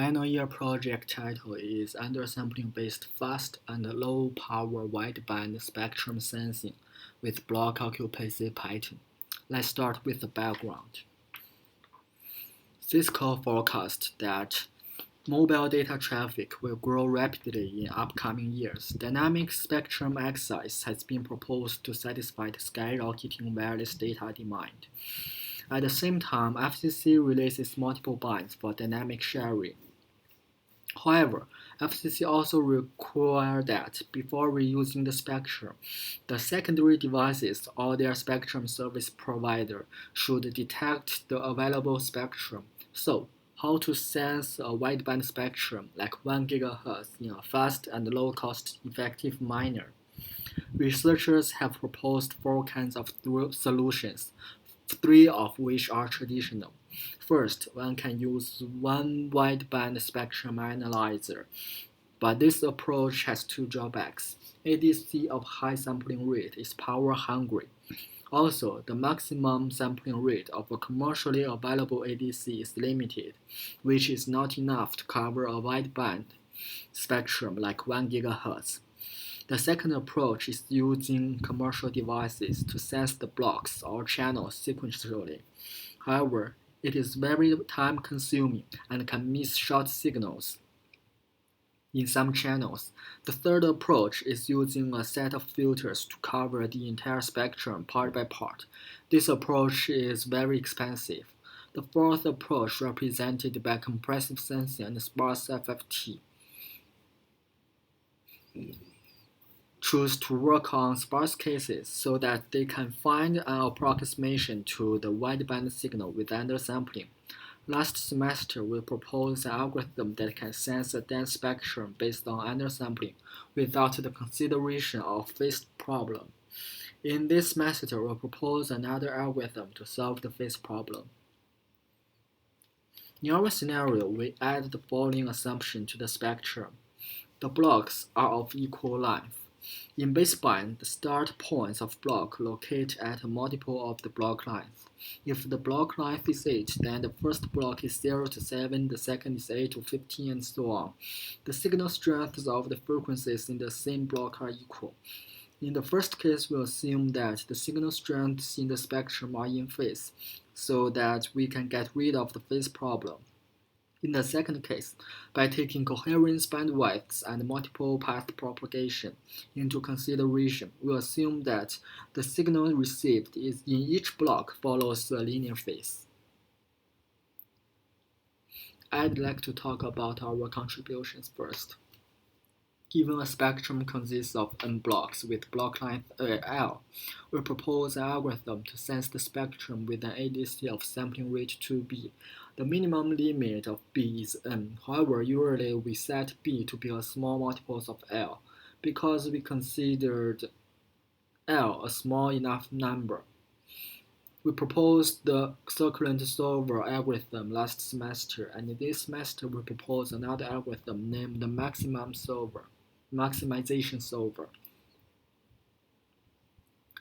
Final year project title is Undersampling-based fast and low-power wideband spectrum sensing with block occupancy pattern. Let's start with the background. Cisco forecasts that mobile data traffic will grow rapidly in upcoming years. Dynamic spectrum access has been proposed to satisfy the skyrocketing wireless data demand. At the same time, FCC releases multiple bands for dynamic sharing. However, FCC also requires that before reusing the spectrum, the secondary devices or their spectrum service provider should detect the available spectrum. So, how to sense a wideband spectrum like 1 GHz in a fast and low-cost effective manner? Researchers have proposed four kinds of solutions, three of which are traditional. First, one can use one wideband spectrum analyzer, but this approach has two drawbacks. ADC of high sampling rate is power hungry. Also, the maximum sampling rate of a commercially available ADC is limited, which is not enough to cover a wideband spectrum like 1 GHz. The second approach is using commercial devices to sense the blocks or channels sequentially. However, it is very time-consuming and can miss short signals in some channels. The third approach is using a set of filters to cover the entire spectrum part by part. This approach is very expensive. The fourth approach, represented by compressive sensing and sparse FFT, choose to work on sparse cases so that they can find an approximation to the wideband signal with undersampling. Last semester, we proposed an algorithm that can sense a dense spectrum based on undersampling without the consideration of phase problem. In this semester, we propose another algorithm to solve the phase problem. In our scenario, we add the following assumption to the spectrum. The blocks are of equal length. In baseband, the start points of block locate at a multiple of the block length. If the block length is 8, then the first block is 0 to 7, the second is 8 to 15, and so on. The signal strengths of the frequencies in the same block are equal. In the first case, we assume that the signal strengths in the spectrum are in phase, so that we can get rid of the phase problem. In the second case, by taking coherence bandwidths and multiple path propagation into consideration, we assume that the signal received in each block follows a linear phase. I'd like to talk about our contributions first. Given a spectrum consists of n blocks with block length L, we propose an algorithm to sense the spectrum with an ADC of sampling rate 2b. The minimum limit of b is n. However, usually we set b to be a small multiples of L because we considered L a small enough number. We proposed the circulant solver algorithm last semester, and this semester we propose another algorithm named the maximization solver,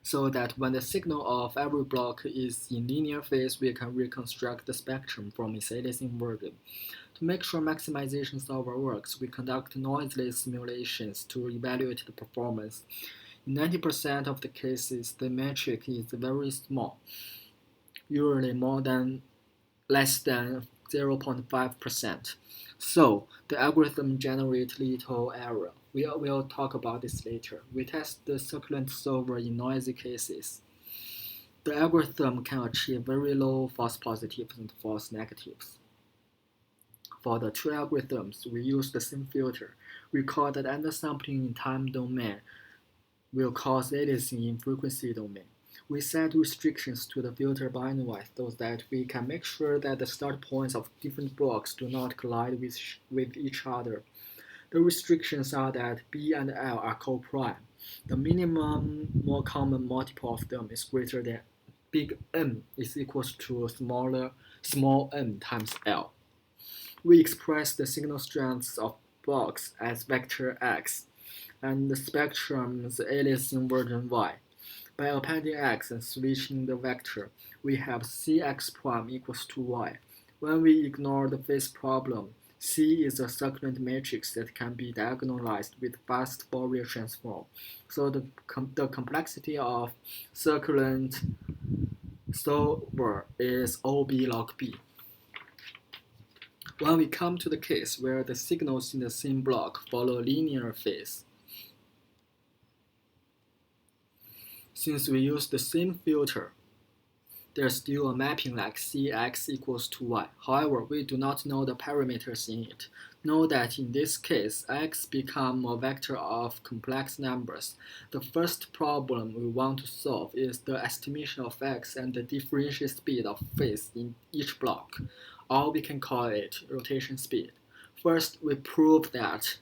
so that when the signal of every block is in linear phase, we can reconstruct the spectrum from its ADC version. To make sure maximization solver works, we conduct noiseless simulations to evaluate the performance. In 90% of the cases, the metric is very small, usually less than 0.5%. So the algorithm generates little error. We will talk about this later. We test the circulant solver in noisy cases. The algorithm can achieve very low false positives and false negatives. For the two algorithms, we use the same filter. Recall that undersampling in time domain will cause aliasing in frequency domain. We set restrictions to the filter bandwidth so that we can make sure that the start points of different blocks do not collide with each other. The restrictions are that B and L are co-prime. The minimum more common multiple of them is greater than big M is equals to small n times L. We express the signal strengths of blocks as vector x and the spectrum's aliasing version y. By appending x and switching the vector, we have Cx prime equals to y. When we ignore the phase problem, C is a circulant matrix that can be diagonalized with fast Fourier transform. So the complexity of circulant solver is OB log B. When we come to the case where the signals in the same block follow linear phase, since we use the same filter, there's still a mapping like Cx equals to y. However, we do not know the parameters in it. Note that in this case, x becomes a vector of complex numbers. The first problem we want to solve is the estimation of x and the differential speed of phase in each block, or we can call it rotation speed. First, we prove that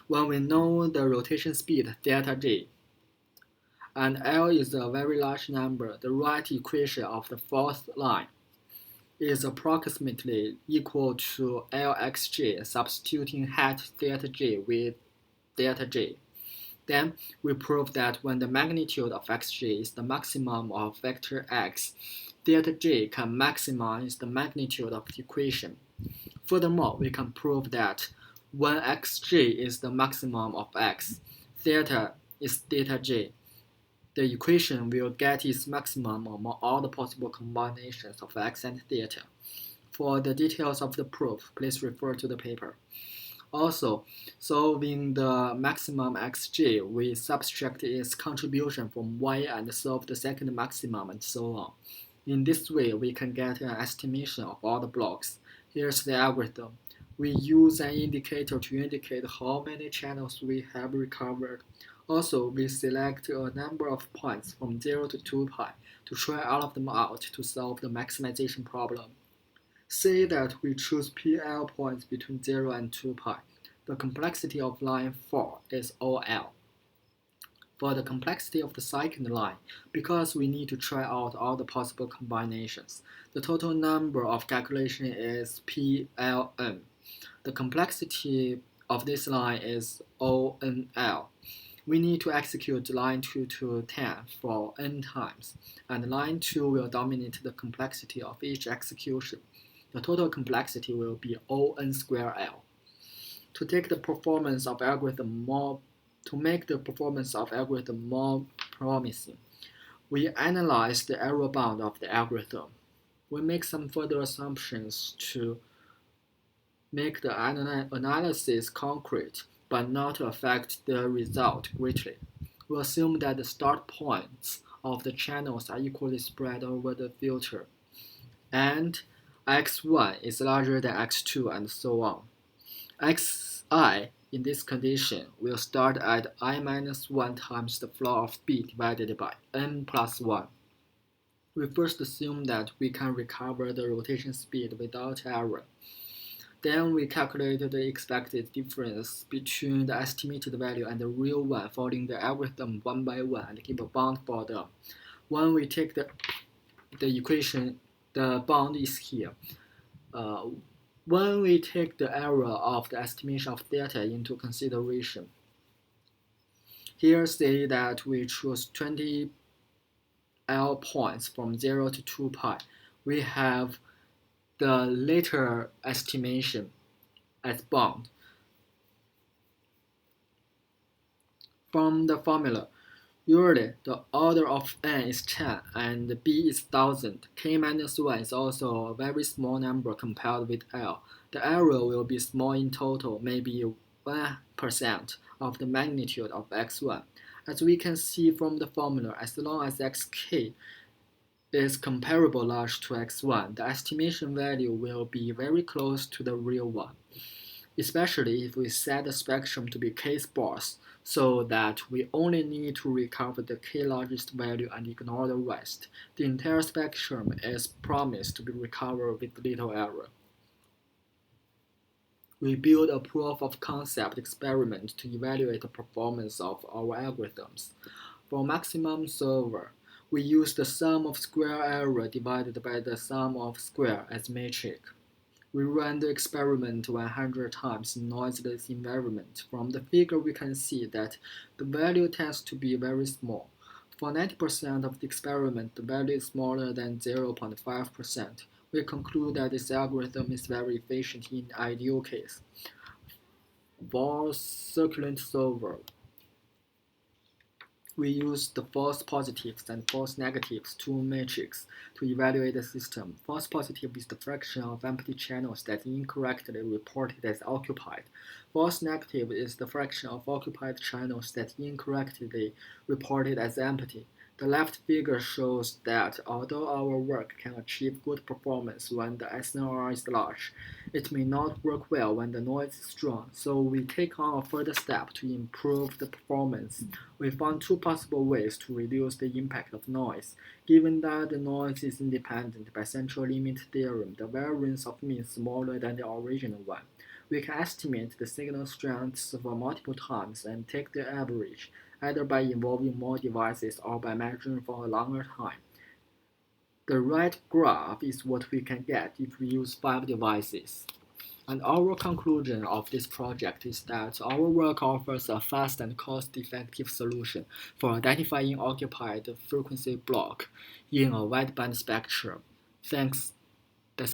when we know the rotation speed delta J, and L is a very large number, the right equation of the fourth line is approximately equal to Lxj, substituting hat delta J with delta J. Then we prove that when the magnitude of xj is the maximum of vector x, delta J can maximize the magnitude of the equation. Furthermore, we can prove that when xj is the maximum of x, theta is delta J, the equation will get its maximum among all the possible combinations of x and theta. For the details of the proof, please refer to the paper. Also, solving the maximum xj, we subtract its contribution from y and solve the second maximum and so on. In this way, we can get an estimation of all the blocks. Here's the algorithm. We use an indicator to indicate how many channels we have recovered. Also, we select a number of points from 0 to 2 pi to try all of them out to solve the maximization problem. Say that we choose PL points between 0 and 2 pi. The complexity of line 4 is OL. For the complexity of the second line, because we need to try out all the possible combinations, the total number of calculations is PLN. The complexity of this line is ONL. We need to execute line 2 to 10 for n times, and line 2 will dominate the complexity of each execution. The total complexity will be On square L. To make the performance of algorithm more promising, we analyze the error bound of the algorithm. We make some further assumptions to make the analysis concrete, but not affect the result greatly. We assume that the start points of the channels are equally spread over the filter, and x1 is larger than x2 and so on. xi in this condition will start at I minus 1 times the floor of b divided by n plus 1. We first assume that we can recover the rotation speed without error. Then we calculate the expected difference between the estimated value and the real one, following the algorithm one by one, and keep a bound for them. When we take the equation, the bound is here. When we take the error of the estimation of theta into consideration, here say that we choose 20 L points from 0 to 2 pi. We have the later estimation as bound. From the formula, usually the order of n is 10 and b is 1000. K minus 1 is also a very small number compared with L. The error will be small in total, maybe 1% of the magnitude of x1. As we can see from the formula, as long as xk is comparable large to x1, the estimation value will be very close to the real one, especially if we set the spectrum to be k-sparse, so that we only need to recover the k-largest value and ignore the rest. The entire spectrum is promised to be recovered with little error. We build a proof of concept experiment to evaluate the performance of our algorithms. For maximum solver, we use the sum of square error divided by the sum of square as metric. We run the experiment 100 times in noiseless environment. From the figure, we can see that the value tends to be very small. For 90% of the experiment, the value is smaller than 0.5%. We conclude that this algorithm is very efficient in the ideal case. For circulant solver, we use the false positives and false negatives two matrix to evaluate the system. False positive is the fraction of empty channels that incorrectly reported as occupied. False negative is the fraction of occupied channels that incorrectly reported as empty. The left figure shows that although our work can achieve good performance when the SNR is large, it may not work well when the noise is strong, so we take on a further step to improve the performance. We found two possible ways to reduce the impact of noise. Given that the noise is independent by central limit theorem, the variance of mean is smaller than the original one. We can estimate the signal strengths for multiple times and take the average, either by involving more devices or by measuring for a longer time. The right graph is what we can get if we use 5 devices. And our conclusion of this project is that our work offers a fast and cost-effective solution for identifying occupied frequency block in a wideband spectrum. Thanks.